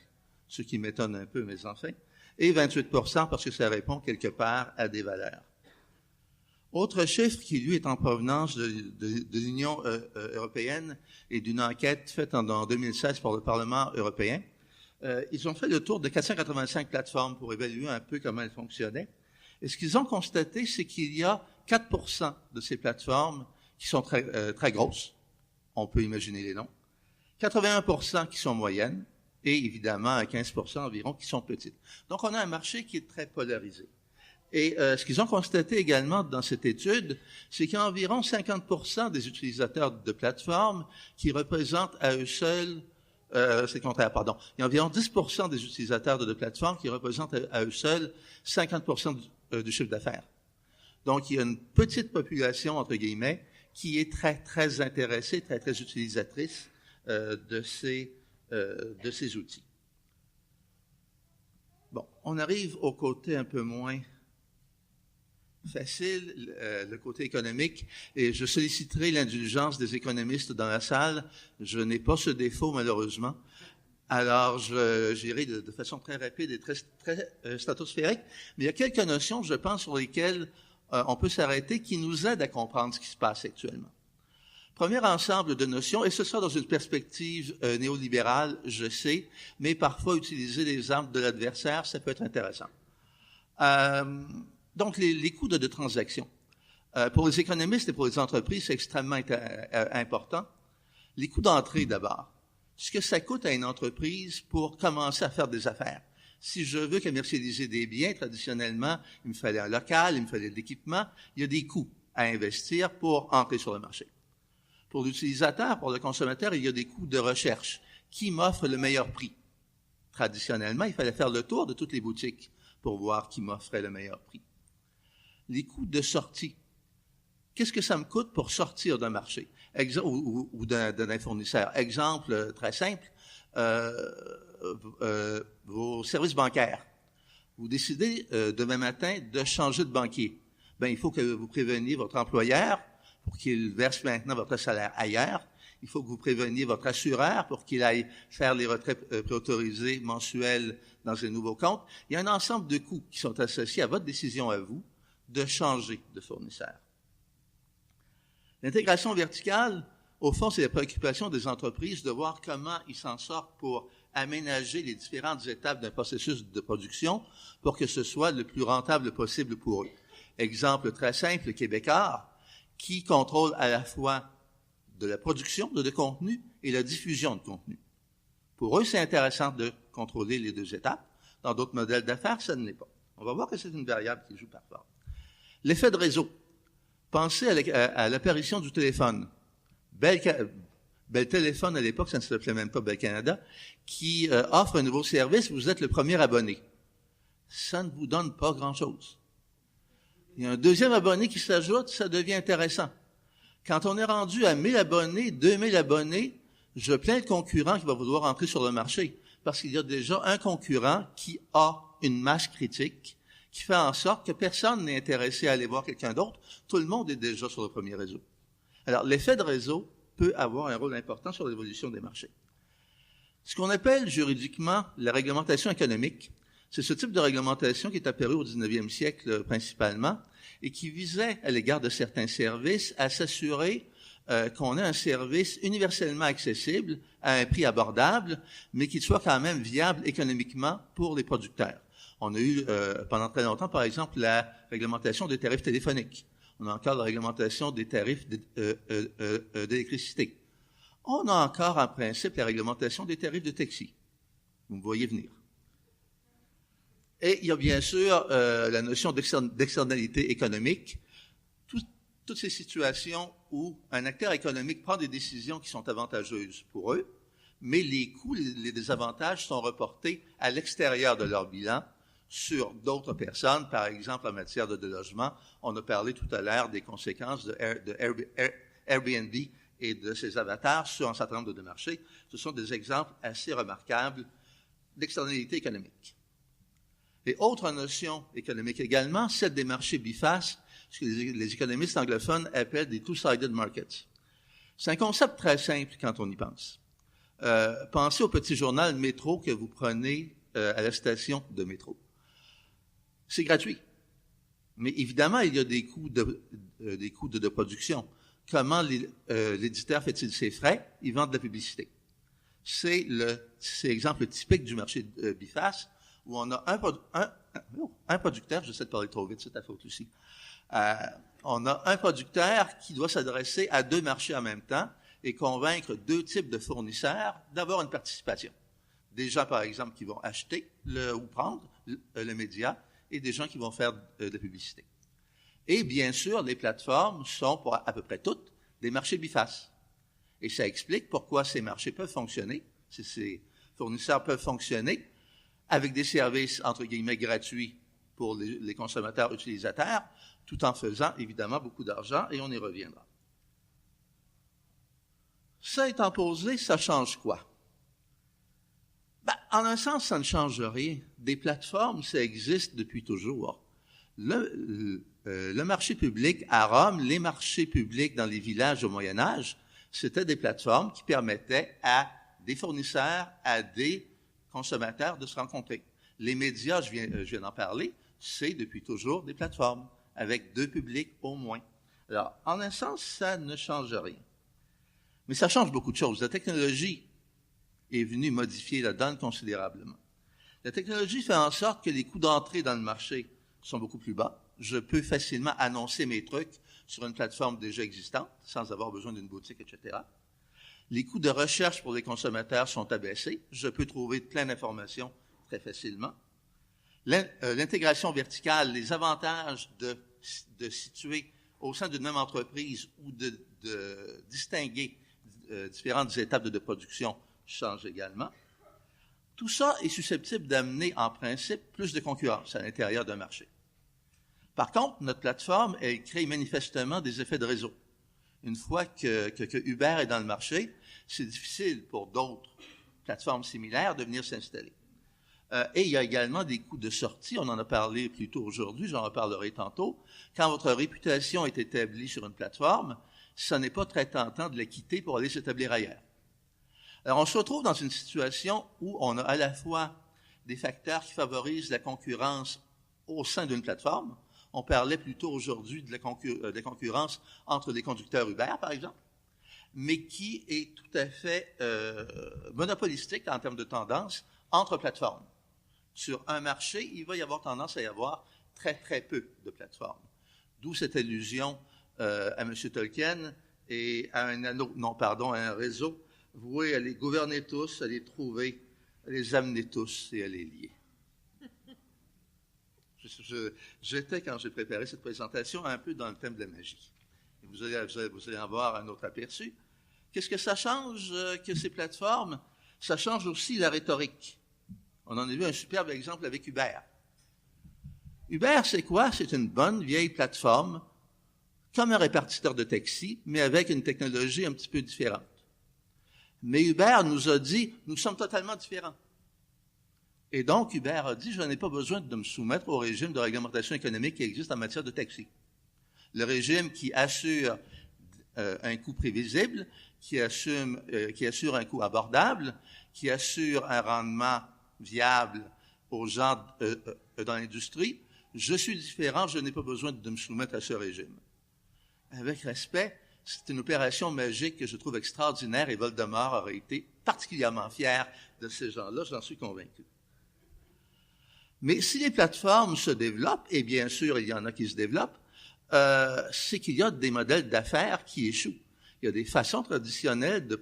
S2: ce qui m'étonne un peu, mais enfin, et 28% parce que ça répond quelque part à des valeurs. Autre chiffre qui, lui, est en provenance de l'Union européenne et d'une enquête faite en 2016 par le Parlement européen. Ils ont fait le tour de 485 plateformes pour évaluer un peu comment elles fonctionnaient. Et ce qu'ils ont constaté, c'est qu'il y a 4% de ces plateformes qui sont très grosses. On peut imaginer les noms. 81% qui sont moyennes et évidemment 15% environ qui sont petites. Donc, on a un marché qui est très polarisé. Et ce qu'ils ont constaté également dans cette étude, c'est qu'il y a environ 50% des utilisateurs de plateformes qui représentent à eux seuls, c'est le contraire, pardon. Il y a environ 10% des utilisateurs de plateformes qui représentent à eux seuls 50% du chiffre d'affaires. Donc, il y a une petite population, entre guillemets, qui est très, très intéressée, très, très utilisatrice de ces outils. Bon, on arrive au côté un peu moins facile, le côté économique, et je solliciterai l'indulgence des économistes dans la salle. Je n'ai pas ce défaut, malheureusement. Alors, j'irai de façon très rapide et très stratosphérique, mais il y a quelques notions, je pense, sur lesquelles on peut s'arrêter, qui nous aident à comprendre ce qui se passe actuellement. Premier ensemble de notions, et ce sera dans une perspective néolibérale, je sais, mais parfois utiliser les armes de l'adversaire, ça peut être intéressant. Donc, les coûts de transaction. Pour les économistes et pour les entreprises, c'est extrêmement important. Les coûts d'entrée, d'abord. Ce que ça coûte à une entreprise pour commencer à faire des affaires. Si je veux commercialiser des biens, traditionnellement, il me fallait un local, il me fallait de l'équipement. Il y a des coûts à investir pour entrer sur le marché. Pour l'utilisateur, pour le consommateur, il y a des coûts de recherche. Qui m'offre le meilleur prix? Traditionnellement, il fallait faire le tour de toutes les boutiques pour voir qui m'offrait le meilleur prix. Les coûts de sortie. Qu'est-ce que ça me coûte pour sortir d'un marché ou d'un fournisseur? Exemple très simple, vos services bancaires. Vous décidez demain matin de changer de banquier. Ben, il faut que vous préveniez votre employeur pour qu'il verse maintenant votre salaire ailleurs. Il faut que vous préveniez votre assureur pour qu'il aille faire les retraits préautorisés mensuels dans un nouveau compte. Il y a un ensemble de coûts qui sont associés à votre décision à vous de changer de fournisseur. L'intégration verticale, au fond, c'est la préoccupation des entreprises de voir comment ils s'en sortent pour aménager les différentes étapes d'un processus de production pour que ce soit le plus rentable possible pour eux. Exemple très simple, Québécois, qui contrôle à la fois de la production de contenu et la diffusion de contenu. Pour eux, c'est intéressant de contrôler les deux étapes. Dans d'autres modèles d'affaires, ça ne l'est pas. On va voir que c'est une variable qui joue parfois. L'effet de réseau. Pensez à l'apparition du téléphone. Bell Téléphone, à l'époque, ça ne s'appelait même pas Bell Canada, qui offre un nouveau service, vous êtes le premier abonné. Ça ne vous donne pas grand-chose. Il y a un deuxième abonné qui s'ajoute, ça devient intéressant. Quand on est rendu à 1000 abonnés, 2000 abonnés, je plains le concurrent qui va vouloir entrer sur le marché, parce qu'il y a déjà un concurrent qui a une masse critique, qui fait en sorte que personne n'est intéressé à aller voir quelqu'un d'autre. Tout le monde est déjà sur le premier réseau. Alors, l'effet de réseau peut avoir un rôle important sur l'évolution des marchés. Ce qu'on appelle juridiquement la réglementation économique, c'est ce type de réglementation qui est apparu au 19e siècle principalement et qui visait, à l'égard de certains services, à s'assurer qu'on ait un service universellement accessible à un prix abordable, mais qui soit quand même viable économiquement pour les producteurs. On a eu pendant très longtemps, par exemple, la réglementation des tarifs téléphoniques. On a encore la réglementation des tarifs d'électricité. On a encore, en principe, la réglementation des tarifs de taxi. Vous me voyez venir. Et il y a bien sûr la notion d'externalité économique. Toutes ces situations où un acteur économique prend des décisions qui sont avantageuses pour eux, mais les coûts, les désavantages sont reportés à l'extérieur de leur bilan sur d'autres personnes, par exemple en matière de logement. On a parlé tout à l'heure des conséquences de Airbnb et de ses avatars sur un certain nombre de marchés. Ce sont des exemples assez remarquables d'externalité économique. Et autre notion économique également, celle des marchés bifaces, ce que les économistes anglophones appellent des two-sided markets. C'est un concept très simple quand on y pense. Pensez au petit journal métro que vous prenez à la station de métro. C'est gratuit. Mais évidemment, il y a des coûts de production. Comment l'éditeur fait-il ses frais? Il vend de la publicité. C'est l'exemple typique du marché biface, où on a un producteur, j'essaie de parler trop vite, c'est ta faute aussi. On a un producteur qui doit s'adresser à deux marchés en même temps et convaincre deux types de fournisseurs d'avoir une participation. Des gens, par exemple, qui vont acheter ou prendre le média et des gens qui vont faire de la publicité. Et bien sûr, les plateformes sont, pour à peu près toutes, des marchés bifaces. Et ça explique pourquoi ces marchés peuvent fonctionner, ces fournisseurs peuvent fonctionner avec des services, entre guillemets, gratuits pour les consommateurs utilisateurs, tout en faisant, évidemment, beaucoup d'argent, et on y reviendra. Ça étant posé, ça change quoi? En un sens, ça ne change rien. Des plateformes, ça existe depuis toujours. Le marché public à Rome, les marchés publics dans les villages au Moyen Âge, c'était des plateformes qui permettaient à des fournisseurs, à des consommateurs de se rencontrer. Les médias, je viens d'en parler, c'est depuis toujours des plateformes, avec deux publics au moins. Alors, en un sens, ça ne change rien. Mais ça change beaucoup de choses. La technologie est venue modifier la donne considérablement. La technologie fait en sorte que les coûts d'entrée dans le marché sont beaucoup plus bas. Je peux facilement annoncer mes trucs sur une plateforme déjà existante, sans avoir besoin d'une boutique, etc. Les coûts de recherche pour les consommateurs sont abaissés. Je peux trouver plein d'informations très facilement. L'intégration verticale, les avantages de situer au sein d'une même entreprise ou de distinguer différentes étapes de production changent également. Tout ça est susceptible d'amener, en principe, plus de concurrence à l'intérieur d'un marché. Par contre, notre plateforme, elle crée manifestement des effets de réseau. Une fois que Uber est dans le marché, c'est difficile pour d'autres plateformes similaires de venir s'installer. Et il y a également des coûts de sortie, on en a parlé plus tôt aujourd'hui, j'en reparlerai tantôt. Quand votre réputation est établie sur une plateforme, ça n'est pas très tentant de les quitter pour aller s'établir ailleurs. Alors, on se retrouve dans une situation où on a à la fois des facteurs qui favorisent la concurrence au sein d'une plateforme. On parlait plutôt aujourd'hui de la concurrence entre les conducteurs Uber, par exemple, mais qui est tout à fait monopolistique en termes de tendance entre plateformes. Sur un marché, il va y avoir tendance à y avoir très, très peu de plateformes. D'où cette allusion à M. Tolkien et à un réseau voué à les gouverner tous, à les trouver, à les amener tous et à les lier. J'étais, quand j'ai préparé cette présentation, un peu dans le thème de la magie. Vous allez en avoir un autre aperçu. Qu'est-ce que ça change que ces plateformes? Ça change aussi la rhétorique. On en a vu un superbe exemple avec Uber. Uber, c'est quoi? C'est une bonne vieille plateforme, comme un répartiteur de taxi, mais avec une technologie un petit peu différente. Mais Uber nous a dit, nous sommes totalement différents. Et donc, Uber a dit, je n'ai pas besoin de me soumettre au régime de réglementation économique qui existe en matière de taxi. Le régime qui assure un coût prévisible, qui assure un coût abordable, qui assure un rendement viable aux gens dans l'industrie. Je suis différent, je n'ai pas besoin de me soumettre à ce régime. Avec respect, c'est une opération magique que je trouve extraordinaire et Voldemort aurait été particulièrement fier de ces gens-là, j'en suis convaincu. Mais si les plateformes se développent, et bien sûr il y en a qui se développent, c'est qu'il y a des modèles d'affaires qui échouent. Il y a des façons traditionnelles de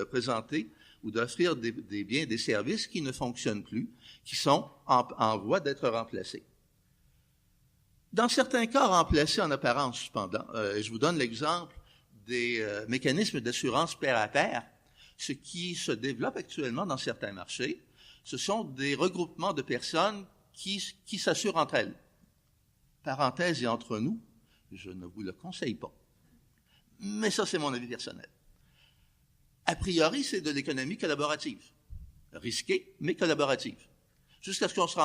S2: présenter ou d'offrir des biens et des services qui ne fonctionnent plus, qui sont en voie d'être remplacés. Dans certains cas, remplacés en apparence, cependant. Je vous donne l'exemple des mécanismes d'assurance pair à pair. Ce qui se développe actuellement dans certains marchés, ce sont des regroupements de personnes qui s'assurent entre elles. Parenthèse et entre nous, je ne vous le conseille pas. Mais ça, c'est mon avis personnel. A priori, c'est de l'économie collaborative. Risquée, mais collaborative. Jusqu'à ce qu'on se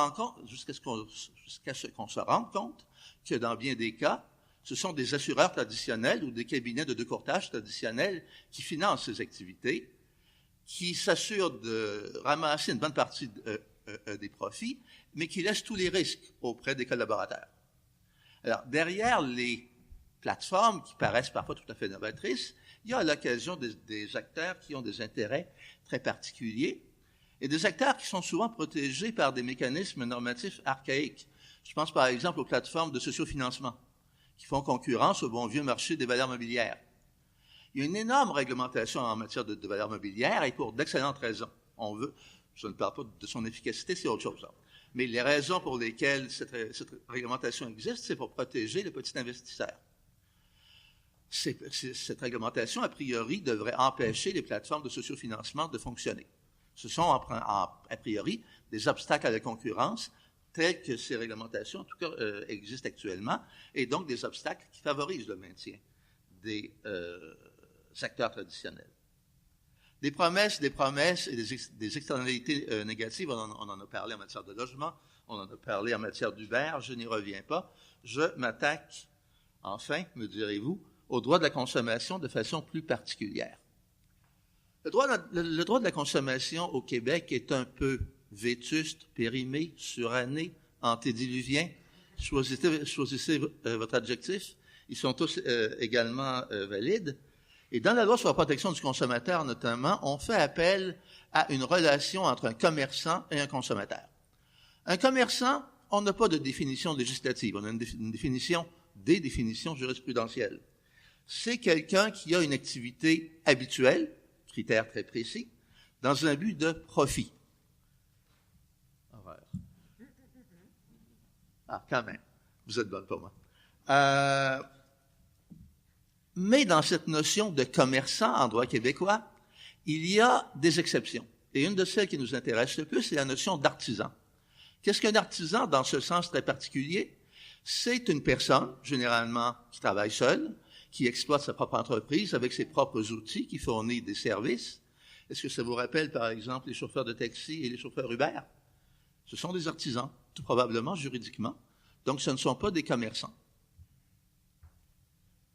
S2: rende compte que dans bien des cas, ce sont des assureurs traditionnels ou des cabinets de décourtage traditionnels qui financent ces activités, qui s'assurent de ramasser une bonne partie des profits, mais qui laissent tous les risques auprès des collaborateurs. Alors, derrière les plateformes qui paraissent parfois tout à fait novatrices, il y a à l'occasion des acteurs qui ont des intérêts très particuliers et des acteurs qui sont souvent protégés par des mécanismes normatifs archaïques. Je pense par exemple aux plateformes de sociofinancement qui font concurrence au bon vieux marché des valeurs mobilières. Il y a une énorme réglementation en matière de valeurs mobilières et pour d'excellentes raisons. Je ne parle pas de son efficacité, c'est autre chose. Mais les raisons pour lesquelles cette réglementation existe, c'est pour protéger le petit investisseur. Cette réglementation, a priori, devrait empêcher les plateformes de sociofinancement de fonctionner. Ce sont, a priori, des obstacles à la concurrence, tels que ces réglementations, en tout cas, existent actuellement, et donc des obstacles qui favorisent le maintien des acteurs traditionnels. Des promesses et des externalités négatives, on en a parlé en matière de logement, on en a parlé en matière d'Uber, je n'y reviens pas. Je m'attaque, enfin, me direz-vous, au droit de la consommation de façon plus particulière. Le droit de la consommation au Québec est un peu vétuste, périmé, suranné, antédiluvien. Choisissez votre adjectif. Ils sont tous également valides. Et dans la loi sur la protection du consommateur, notamment, on fait appel à une relation entre un commerçant et un consommateur. Un commerçant, on n'a pas de définition législative, on a une définition, des définitions jurisprudentielles. C'est quelqu'un qui a une activité habituelle, critère très précis, dans un but de profit. Ah, quand même, vous êtes bonne pour moi. Mais dans cette notion de commerçant en droit québécois, il y a des exceptions. Et une de celles qui nous intéresse le plus, c'est la notion d'artisan. Qu'est-ce qu'un artisan dans ce sens très particulier? C'est une personne, généralement, qui travaille seule, qui exploite sa propre entreprise avec ses propres outils, qui fournit des services. Est-ce que ça vous rappelle, par exemple, les chauffeurs de taxi et les chauffeurs Uber? Ce sont des artisans, tout probablement juridiquement. Donc, ce ne sont pas des commerçants.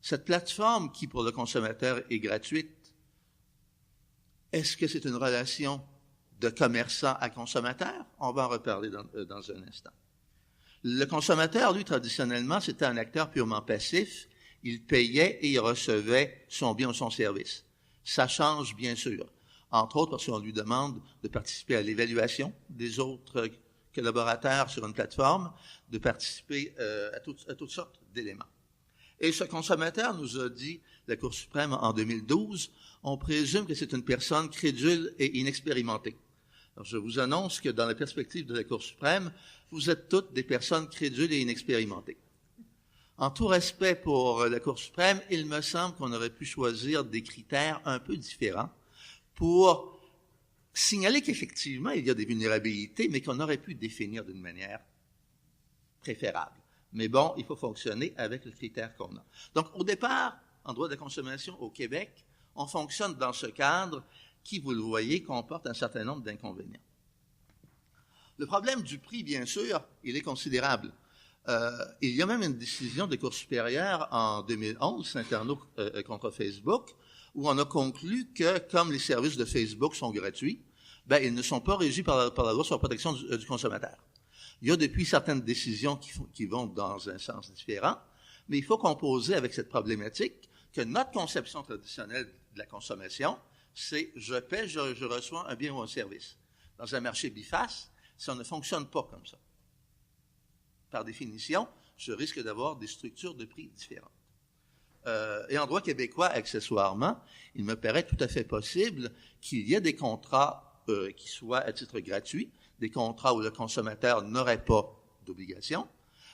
S2: Cette plateforme qui, pour le consommateur, est gratuite, est-ce que c'est une relation de commerçant à consommateur? On va en reparler dans un instant. Le consommateur, lui, traditionnellement, c'était un acteur purement passif. Il payait et il recevait son bien ou son service. Ça change, bien sûr. Entre autres, parce qu'on lui demande de participer à l'évaluation des autres collaborateurs sur une plateforme, de participer à toutes sortes d'éléments. Et ce consommateur nous a dit, la Cour suprême en 2012, on présume que c'est une personne crédule et inexpérimentée. Alors, je vous annonce que dans la perspective de la Cour suprême, vous êtes toutes des personnes crédules et inexpérimentées. En tout respect pour la Cour suprême, il me semble qu'on aurait pu choisir des critères un peu différents pour signaler qu'effectivement, il y a des vulnérabilités, mais qu'on aurait pu définir d'une manière préférable. Mais bon, il faut fonctionner avec le critère qu'on a. Donc, au départ, en droit de la consommation au Québec, on fonctionne dans ce cadre qui, vous le voyez, comporte un certain nombre d'inconvénients. Le problème du prix, bien sûr, il est considérable. Il y a même une décision de Cour supérieure en 2011, Saint-Arnaud contre Facebook, où on a conclu que, comme les services de Facebook sont gratuits, ben, ils ne sont pas régis par la loi sur la protection du consommateur. Il y a depuis certaines décisions qui vont dans un sens différent, mais il faut composer avec cette problématique que notre conception traditionnelle de la consommation, c'est je paie, je reçois un bien ou un service. Dans un marché biface, ça ne fonctionne pas comme ça. Par définition, je risque d'avoir des structures de prix différentes. Et en droit québécois, accessoirement, il me paraît tout à fait possible qu'il y ait des contrats qui soient à titre gratuit, des contrats où le consommateur n'aurait pas d'obligation,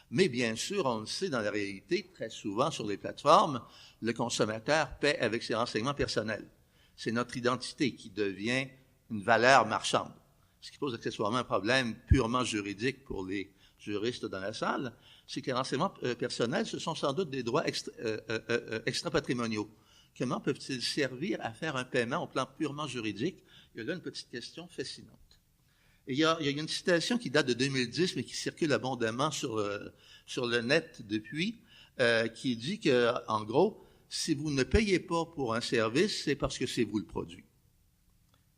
S2: mais bien sûr, on le sait dans la réalité, très souvent sur les plateformes, le consommateur paie avec ses renseignements personnels. C'est notre identité qui devient une valeur marchande, ce qui pose accessoirement un problème purement juridique pour les juristes dans la salle, c'est que les renseignements personnels, ce sont sans doute des droits extra-patrimoniaux. Comment peuvent-ils servir à faire un paiement au plan purement juridique? Il y a là une petite question fascinante. Et il y a une citation qui date de 2010, mais qui circule abondamment sur le net depuis, qui dit que, en gros, si vous ne payez pas pour un service, c'est parce que c'est vous le produit.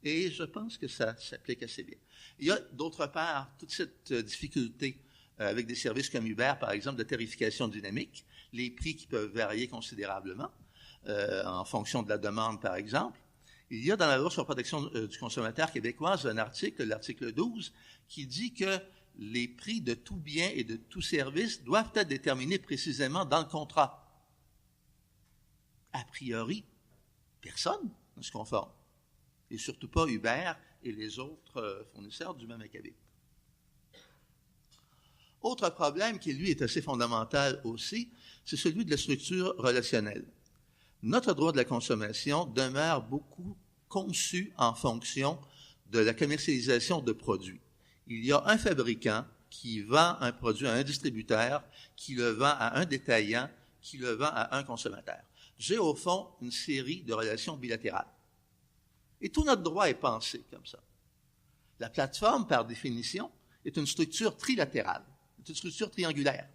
S2: Et je pense que ça s'applique assez bien. Il y a, d'autre part, toute cette difficulté avec des services comme Uber, par exemple, de tarification dynamique, les prix qui peuvent varier considérablement en fonction de la demande, par exemple. Il y a dans la loi sur la protection du consommateur québécoise un article, l'article 12, qui dit que les prix de tout bien et de tout service doivent être déterminés précisément dans le contrat. A priori, personne ne se conforme. Et surtout pas Uber et les autres fournisseurs du même acabit. Autre problème qui, lui, est assez fondamental aussi, c'est celui de la structure relationnelle. Notre droit de la consommation demeure beaucoup conçu en fonction de la commercialisation de produits. Il y a un fabricant qui vend un produit à un distributeur, qui le vend à un détaillant, qui le vend à un consommateur. J'ai au fond une série de relations bilatérales. Et tout notre droit est pensé comme ça. La plateforme, par définition, est une structure trilatérale, est une structure triangulaire.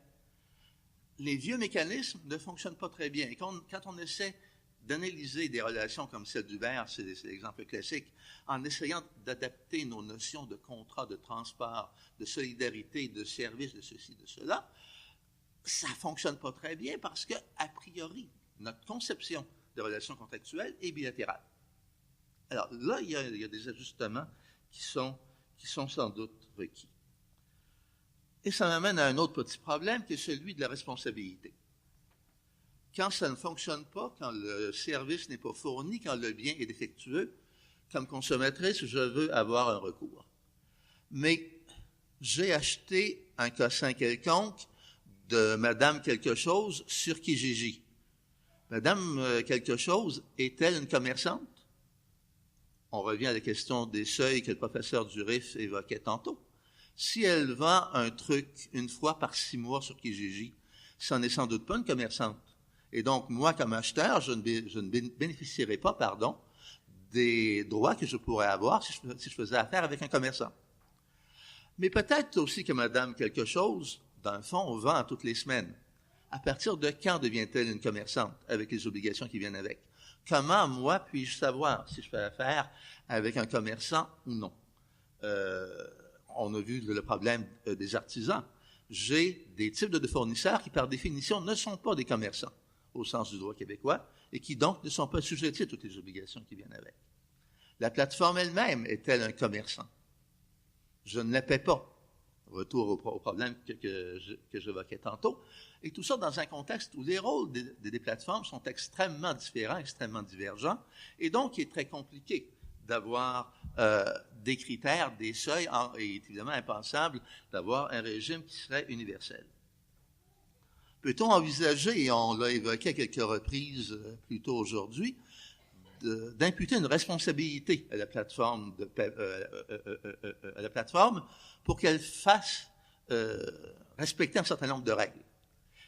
S2: Les vieux mécanismes ne fonctionnent pas très bien. Et quand on essaie d'analyser des relations comme celle d'Uber, c'est l'exemple classique, en essayant d'adapter nos notions de contrat, de transport, de solidarité, de service, de ceci, de cela, ça ne fonctionne pas très bien parce que, a priori, notre conception de relations contractuelles est bilatérale. Alors là, il y a des ajustements qui sont sans doute requis. Et ça m'amène à un autre petit problème qui est celui de la responsabilité. Quand ça ne fonctionne pas, quand le service n'est pas fourni, quand le bien est défectueux, comme consommatrice, je veux avoir un recours. Mais j'ai acheté un cossin quelconque de Madame quelque chose sur Kijiji. Madame quelque chose est-elle une commerçante? On revient à la question des seuils que le professeur Durif évoquait tantôt. Si elle vend un truc une fois par 6 mois sur Kijiji, ça n'est sans doute pas une commerçante. Et donc, moi, comme acheteur, je ne bénéficierai pas, des droits que je pourrais avoir si je faisais affaire avec un commerçant. Mais peut-être aussi que Madame quelque chose, dans le fond, on vend toutes les semaines. À partir de quand devient-elle une commerçante avec les obligations qui viennent avec? Comment, moi, puis-je savoir si je fais affaire avec un commerçant ou non? On a vu le problème des artisans. J'ai des types de fournisseurs qui, par définition, ne sont pas des commerçants au sens du droit québécois et qui, donc, ne sont pas assujettis à toutes les obligations qui viennent avec. La plateforme elle-même est-elle un commerçant? Je ne la paie pas. Retour au problème que j'évoquais tantôt. Et tout ça dans un contexte où les rôles des plateformes sont extrêmement différents, extrêmement divergents, et donc il est très compliqué d'avoir des critères, des seuils, et il est évidemment impensable d'avoir un régime qui serait universel. Peut-on envisager, et on l'a évoqué à quelques reprises plus tôt aujourd'hui, d'imputer une responsabilité à la plateforme, pour qu'elle fasse respecter un certain nombre de règles?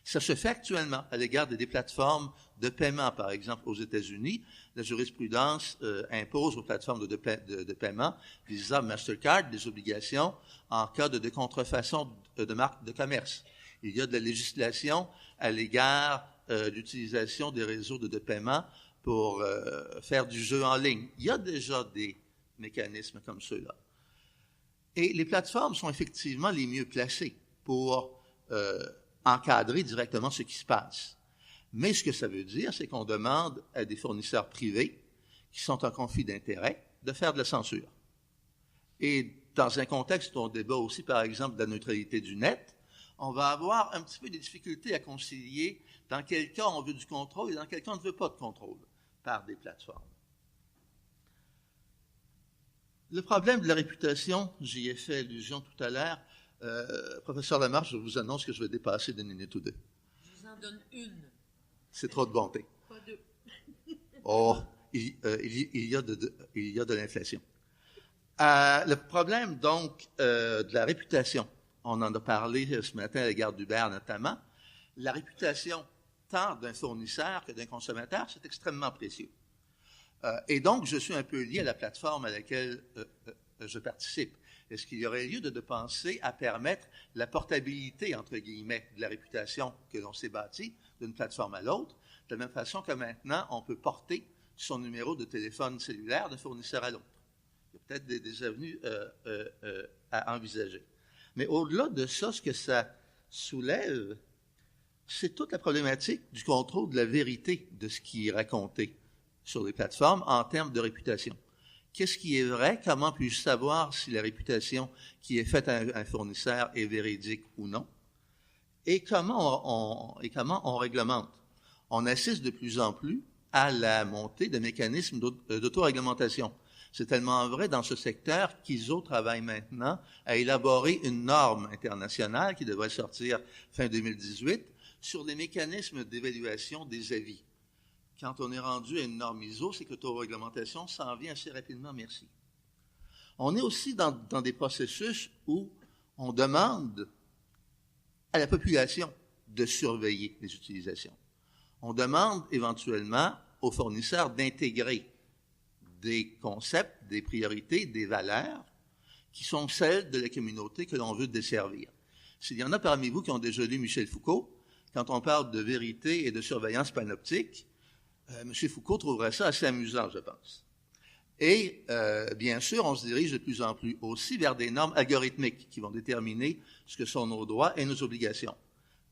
S2: Ça se fait actuellement à l'égard des plateformes de paiement, par exemple, aux États-Unis. La jurisprudence impose aux plateformes de paiement, Visa, Mastercard, des obligations en cas de contrefaçon de marque de commerce. Il y a de la législation à l'égard d'utilisation des réseaux de paiement pour faire du jeu en ligne. Il y a déjà des mécanismes comme ceux-là. Et les plateformes sont effectivement les mieux placées pour encadrer directement ce qui se passe. Mais ce que ça veut dire, c'est qu'on demande à des fournisseurs privés qui sont en conflit d'intérêts de faire de la censure. Et dans un contexte où on débat aussi, par exemple, de la neutralité du net, on va avoir un petit peu des difficultés à concilier dans quel cas on veut du contrôle et dans quel cas on ne veut pas de contrôle par des plateformes. Le problème de la réputation, j'y ai fait allusion tout à l'heure. Professeur Lamarche, je vous annonce que je vais dépasser d'une minute ou deux.
S1: Je vous en donne une.
S2: C'est trop de bonté.
S1: Pas deux.
S2: Oh, il y a de l'inflation. Le problème, donc, de la réputation, on en a parlé ce matin à l'égard d'Uber notamment, la réputation tant d'un fournisseur que d'un consommateur, c'est extrêmement précieux. Et donc, je suis un peu lié à la plateforme à laquelle je participe. Est-ce qu'il y aurait lieu de penser à permettre la portabilité, entre guillemets, de la réputation que l'on s'est bâtie d'une plateforme à l'autre, de la même façon que maintenant, on peut porter son numéro de téléphone cellulaire d'un fournisseur à l'autre? Il y a peut-être des avenues à envisager. Mais au-delà de ça, ce que ça soulève, c'est toute la problématique du contrôle de la vérité de ce qui est raconté sur les plateformes en termes de réputation. Qu'est-ce qui est vrai? Comment puis-je savoir si la réputation qui est faite à un fournisseur est véridique ou non? Et comment on réglemente? On assiste de plus en plus à la montée de mécanismes d'autoréglementation. C'est tellement vrai dans ce secteur qu'ISO travaille maintenant à élaborer une norme internationale qui devrait sortir fin 2018 sur les mécanismes d'évaluation des avis. Quand on est rendu à une norme ISO, c'est que l'autoréglementation s'en vient assez rapidement, merci. On est aussi dans des processus où on demande à la population de surveiller les utilisations. On demande éventuellement aux fournisseurs d'intégrer des concepts, des priorités, des valeurs qui sont celles de la communauté que l'on veut desservir. S'il y en a parmi vous qui ont déjà lu Michel Foucault, quand on parle de vérité et de surveillance panoptique, M. Foucault trouverait ça assez amusant, je pense. Et bien sûr, on se dirige de plus en plus aussi vers des normes algorithmiques qui vont déterminer ce que sont nos droits et nos obligations.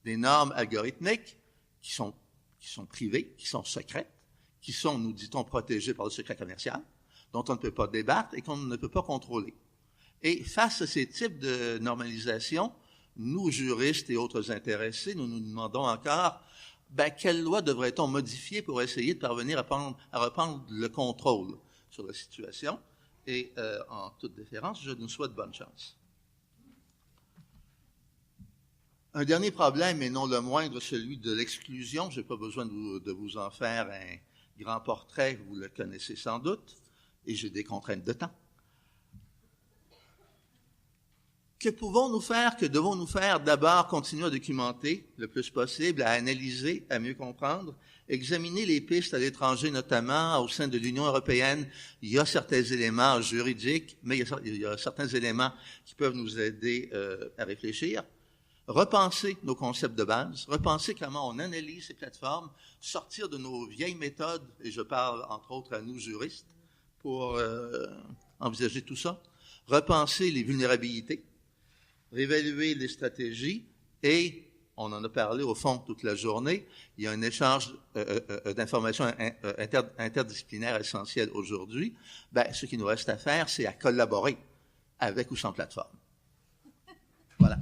S2: Des normes algorithmiques qui sont privées, qui sont secrètes, qui sont, nous dit-on, protégées par le secret commercial, dont on ne peut pas débattre et qu'on ne peut pas contrôler. Et face à ces types de normalisation, nous, juristes et autres intéressés, nous nous demandons encore quelle loi devrait-on modifier pour essayer de parvenir à reprendre le contrôle sur la situation? Et en toute déférence, je nous souhaite bonne chance. Un dernier problème, et non le moindre, celui de l'exclusion. Je n'ai pas besoin de vous en faire un grand portrait, vous le connaissez sans doute, et j'ai des contraintes de temps. Que pouvons-nous faire, que devons-nous faire? D'abord, continuer à documenter le plus possible, à analyser, à mieux comprendre, examiner les pistes à l'étranger, notamment au sein de l'Union européenne. Il y a certains éléments juridiques, mais il y a certains éléments qui peuvent nous aider à réfléchir. repenser nos concepts de base, repenser comment on analyse ces plateformes, sortir de nos vieilles méthodes, et je parle entre autres à nous juristes, pour envisager tout ça, repenser les vulnérabilités, réévaluer les stratégies, et on en a parlé au fond toute la journée, il y a un échange d'informations interdisciplinaires essentiel aujourd'hui. Ben, ce qui nous reste à faire, c'est à collaborer avec ou sans plateforme. Voilà.